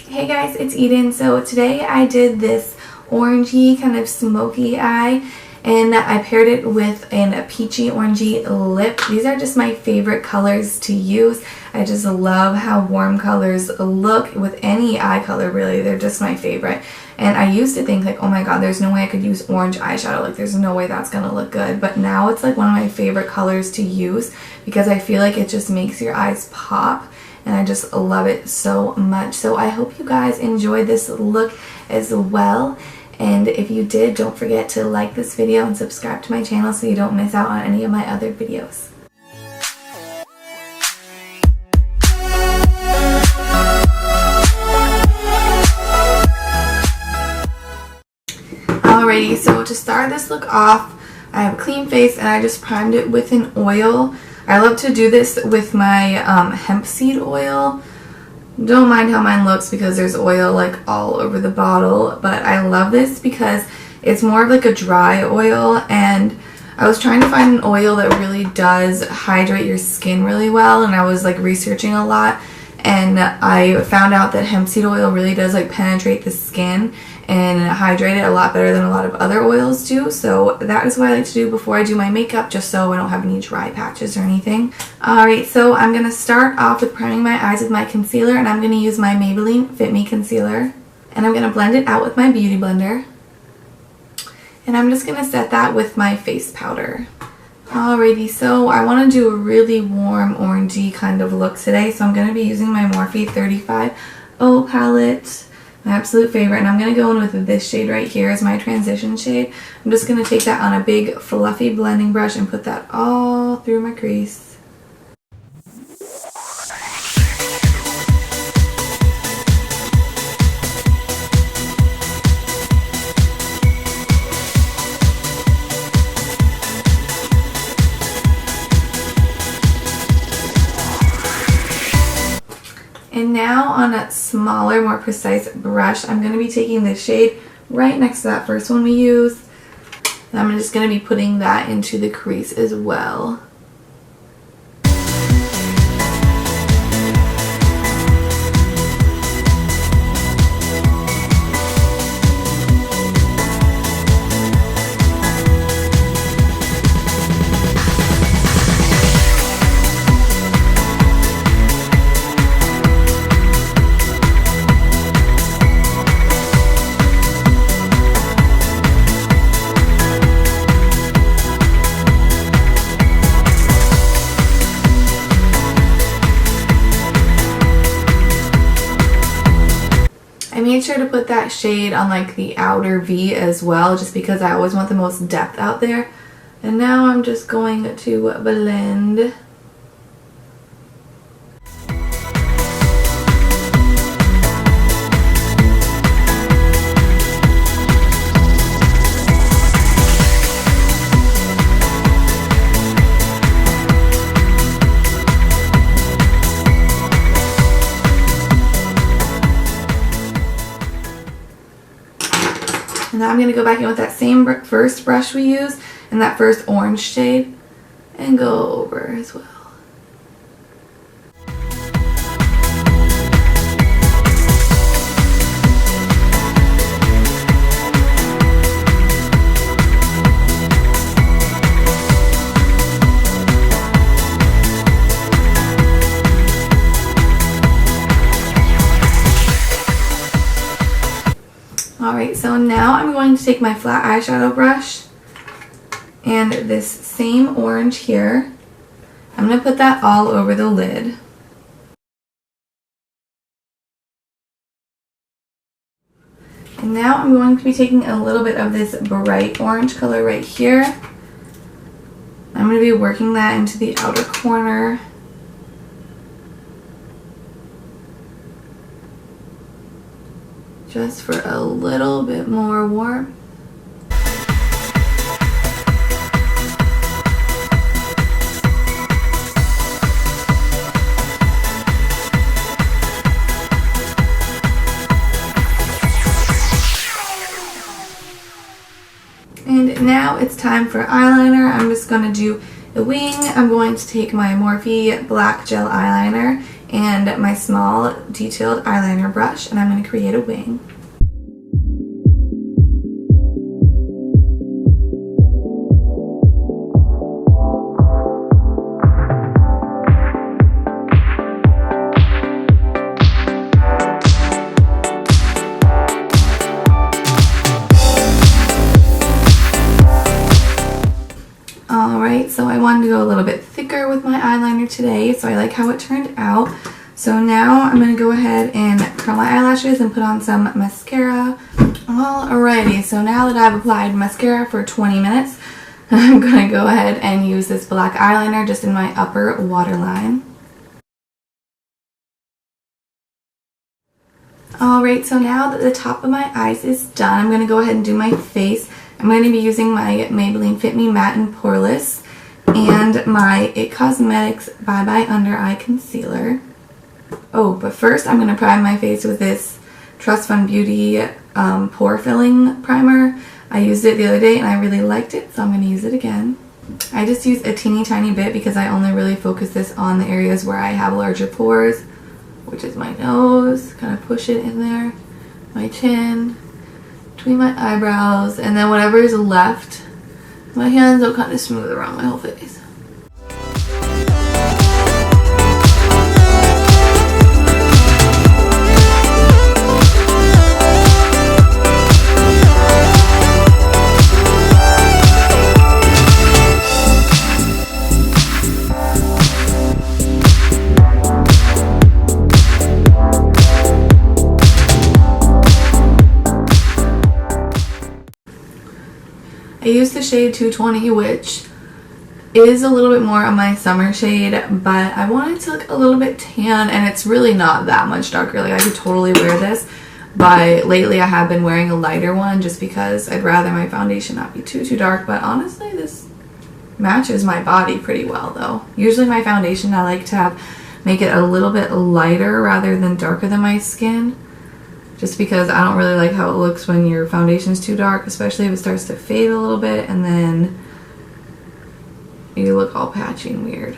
Hey guys, it's Eden. So today I did this orangey kind of smoky eye and I paired it with a peachy orangey lip. These are just my favorite colors to use. I just love how warm colors look with any eye color really. They're just my favorite. And I used to think like, oh my god, there's no way I could use orange eyeshadow. Like there's no way that's gonna look good. But now it's like one of my favorite colors to use because I feel like it just makes your eyes pop. And I just love it so much. So I hope you guys enjoyed this look as well. And if you did, don't forget to like this video and subscribe to my channel so you don't miss out on any of my other videos. Alrighty, so to start this look off, I have a clean face and I just primed it with an oil. I love to do this with my hemp seed oil. Don't mind how mine looks because there's oil like all over the bottle, but I love this because it's more of like a dry oil, and I was trying to find an oil that really does hydrate your skin really well, and I was like researching a lot, and I found out that hemp seed oil really does like penetrate the skin and hydrate it a lot better than a lot of other oils do. So that is what I like to do before I do my makeup, just so I don't have any dry patches or anything. Alright, so I'm going to start off with priming my eyes with my concealer, and I'm going to use my Maybelline Fit Me Concealer. And I'm going to blend it out with my Beauty Blender. And I'm just going to set that with my face powder. Alrighty, so I want to do a really warm orangey kind of look today, so I'm going to be using my Morphe 35O palette. My absolute favorite, and I'm going to go in with this shade right here as my transition shade. I'm just going to take that on a big fluffy blending brush and put that all through my crease. And now on a smaller, more precise brush, I'm going to be taking this shade right next to that first one we used. And I'm just going to be putting that into the crease as well. I made sure to put that shade on like the outer V as well, just because I always want the most depth out there. And now I'm just going to blend. And now I'm going to go back in with that same first brush we used and that first orange shade and go over as well. Alright, so now I'm going to take my flat eyeshadow brush and this same orange here. I'm going to put that all over the lid. And now I'm going to be taking a little bit of this bright orange color right here. I'm going to be working that into the outer corner. Just for a little bit more warmth. And now it's time for eyeliner. I'm just going to do the wing. I'm going to take my Morphe black gel eyeliner and my small detailed eyeliner brush, and I'm going to create a wing. Alright, so I wanted to go a little bit thicker with my eyeliner today, so I like how it turned out. So now I'm going to go ahead and curl my eyelashes and put on some mascara. Alrighty, so now that I've applied mascara for 20 minutes, I'm going to go ahead and use this black eyeliner just in my upper waterline. Alright, so now that the top of my eyes is done, I'm going to go ahead and do my face. I'm going to be using my Maybelline Fit Me Matte and Poreless and my It Cosmetics Bye Bye Under Eye Concealer. Oh, but first I'm going to prime my face with this Trust Fund Beauty Pore Filling Primer. I used it the other day and I really liked it, so I'm going to use it again. I just use a teeny tiny bit because I only really focus this on the areas where I have larger pores, which is my nose. Kind of push it in there, my chin, between my eyebrows, and then whatever is left, my hands will kind of smooth around my whole face. I used the shade 220, which is a little bit more of my summer shade, but I wanted to look a little bit tan, and it's really not that much darker. Like, I could totally wear this, but lately I have been wearing a lighter one just because I'd rather my foundation not be too dark. But honestly, this matches my body pretty well, though. Usually my foundation I like to make it a little bit lighter rather than darker than my skin, just because I don't really like how it looks when your foundation's too dark, especially if it starts to fade a little bit and then you look all patchy and weird.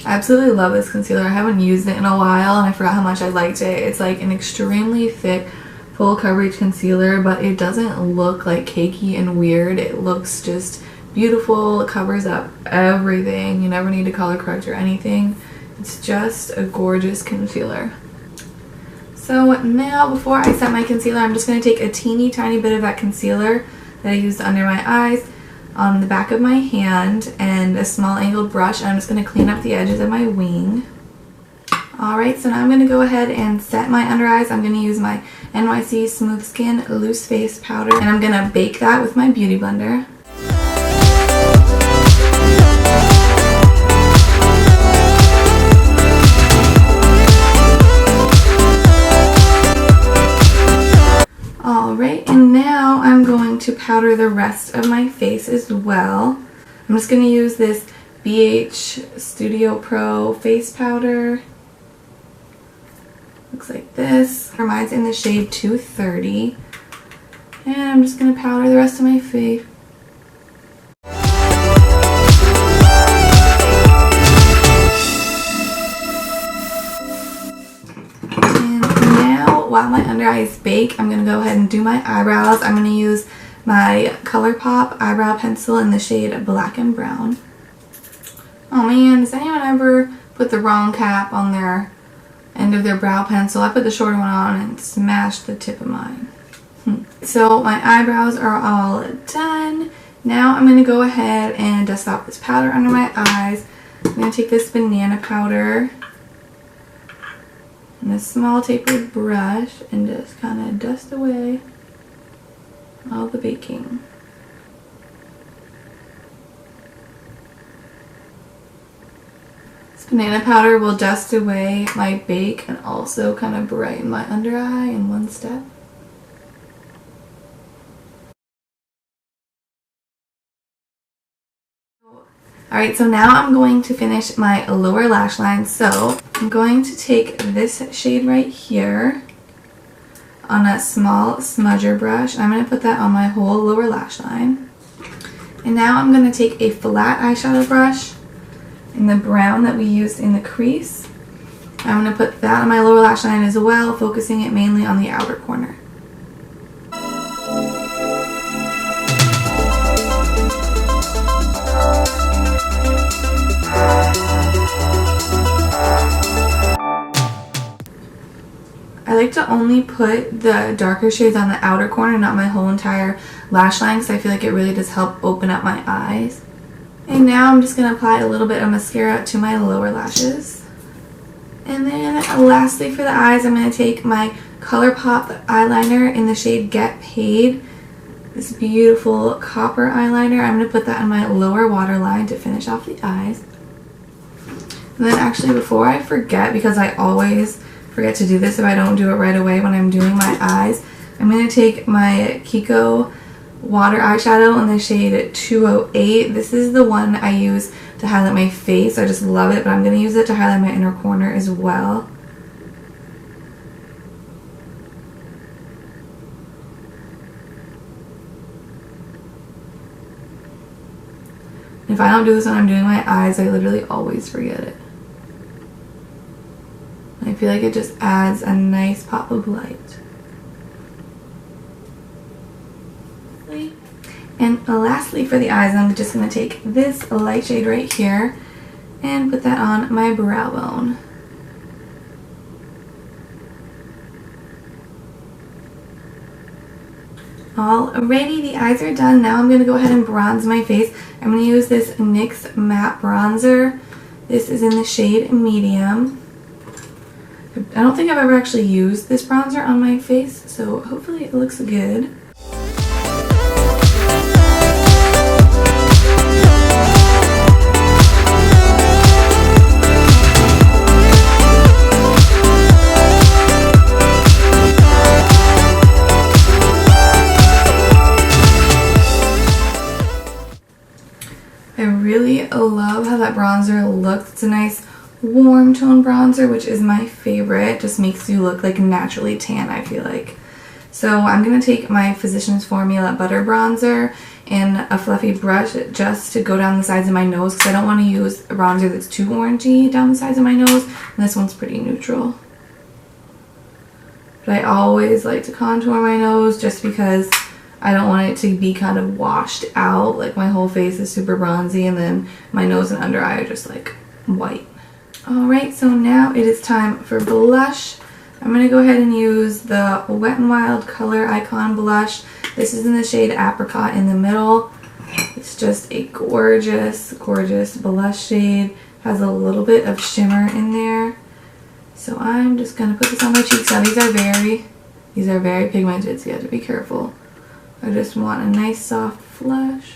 I absolutely love this concealer. I haven't used it in a while and I forgot how much I liked it. It's like an extremely thick, full coverage concealer, but it doesn't look like cakey and weird. It looks just beautiful. It covers up everything. You never need to color correct or anything. It's just a gorgeous concealer. So now, before I set my concealer, I'm just going to take a teeny tiny bit of that concealer that I used under my eyes on the back of my hand and a small angled brush, and I'm just going to clean up the edges of my wing. Alright, so now I'm going to go ahead and set my under eyes. I'm going to use my NYC Smooth Skin Loose Face Powder, and I'm going to bake that with my Beauty Blender. Alright, and now I'm going to powder the rest of my face as well. I'm just going to use this BH Studio Pro face powder. Looks like this. Mine's in the shade 230. And I'm just going to powder the rest of my face. While my under eyes bake, I'm going to go ahead and do my eyebrows. I'm going to use my Colourpop eyebrow pencil in the shade Black and Brown. Oh man, does anyone ever put the wrong cap on their end of their brow pencil? I put the shorter one on and smashed the tip of mine. So my eyebrows are all done. Now I'm going to go ahead and dust off this powder under my eyes. I'm going to take this banana powder and a small tapered brush and just kind of dust away all the baking. This banana powder will dust away my bake and also kind of brighten my under eye in one step. Alright, so now I'm going to finish my lower lash line. So I'm going to take this shade right here on a small smudger brush. I'm going to put that on my whole lower lash line. And now I'm going to take a flat eyeshadow brush in the brown that we used in the crease. I'm going to put that on my lower lash line as well, focusing it mainly on the outer corner. I like to only put the darker shades on the outer corner, not my whole entire lash line, because I feel like it really does help open up my eyes. And now I'm just going to apply a little bit of mascara to my lower lashes. And then lastly for the eyes, I'm going to take my Colourpop eyeliner in the shade Get Paid. This beautiful copper eyeliner. I'm going to put that on my lower waterline to finish off the eyes. And then actually before I forget, because I always forget to do this if I don't do it right away when I'm doing my eyes, I'm going to take my Kiko water eyeshadow in the shade 208. This is the one I use to highlight my face. I just love it, but I'm going to use it to highlight my inner corner as well. If I don't do this when I'm doing my eyes, I literally always forget it. I feel like it just adds a nice pop of light. And lastly for the eyes, I'm just going to take this light shade right here and put that on my brow bone. Alrighty, the eyes are done. Now I'm going to go ahead and bronze my face. I'm going to use this NYX matte bronzer. This is in the shade medium. I don't think I've ever actually used this bronzer on my face, so hopefully it looks good. I really love how that bronzer looks. It's a nice warm tone bronzer, which is my favorite. Just makes you look like naturally tan, I feel like. So I'm going to take my Physicians Formula Butter Bronzer and a fluffy brush just to go down the sides of my nose, because I don't want to use a bronzer that's too orangey down the sides of my nose, and this one's pretty neutral. But I always like to contour my nose just because I don't want it to be kind of washed out, like my whole face is super bronzy and then my nose and under eye are just like white. Alright, so now it is time for blush. I'm going to go ahead and use the Wet n Wild Color Icon blush. This is in the shade Apricot in the middle. It's just a gorgeous, gorgeous blush shade. Has a little bit of shimmer in there. So I'm just going to put this on my cheeks. Now these are very pigmented, so you have to be careful. I just want a nice soft flush.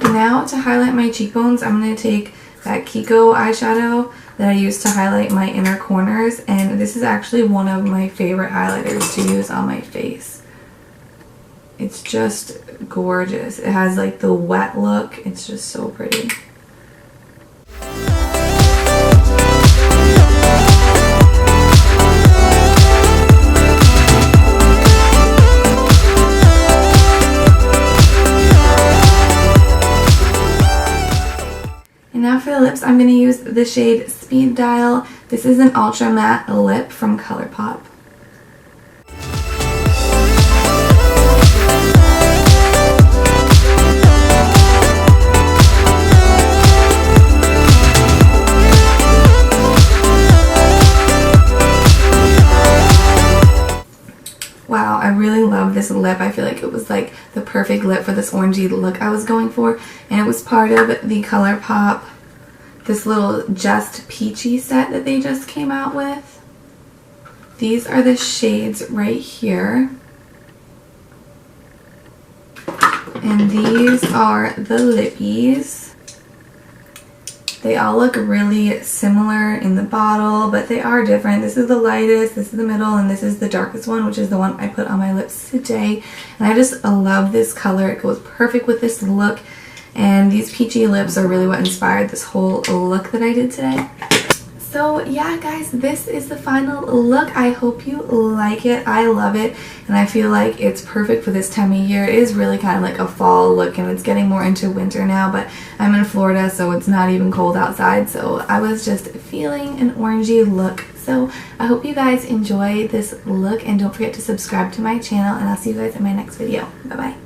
Now to highlight my cheekbones, I'm going to take that Kiko eyeshadow that I used to highlight my inner corners, and this is actually one of my favorite highlighters to use on my face. It's just gorgeous. It has like the wet look. It's just so pretty. Now for the lips, I'm going to use the shade Speed Dial. This is an ultra matte lip from Colourpop. Wow, I really love this lip. I feel like it was was like the perfect lip for this orangey look I was going for. And it was part of the Colourpop, this little Just Peachy set that they just came out with. These are the shades right here. And these are the lippies. They all look really similar in the bottle, but they are different. This is the lightest, this is the middle, and this is the darkest one, which is the one I put on my lips today. And I just love this color. It goes perfect with this look. And these peachy lips are really what inspired this whole look that I did today. So yeah, guys, this is the final look. I hope you like it. I love it, and I feel like it's perfect for this time of year. It is really kind of like a fall look, and it's getting more into winter now, but I'm in Florida, so it's not even cold outside, so I was just feeling an orangey look. So I hope you guys enjoy this look, and don't forget to subscribe to my channel, and I'll see you guys in my next video. Bye-bye.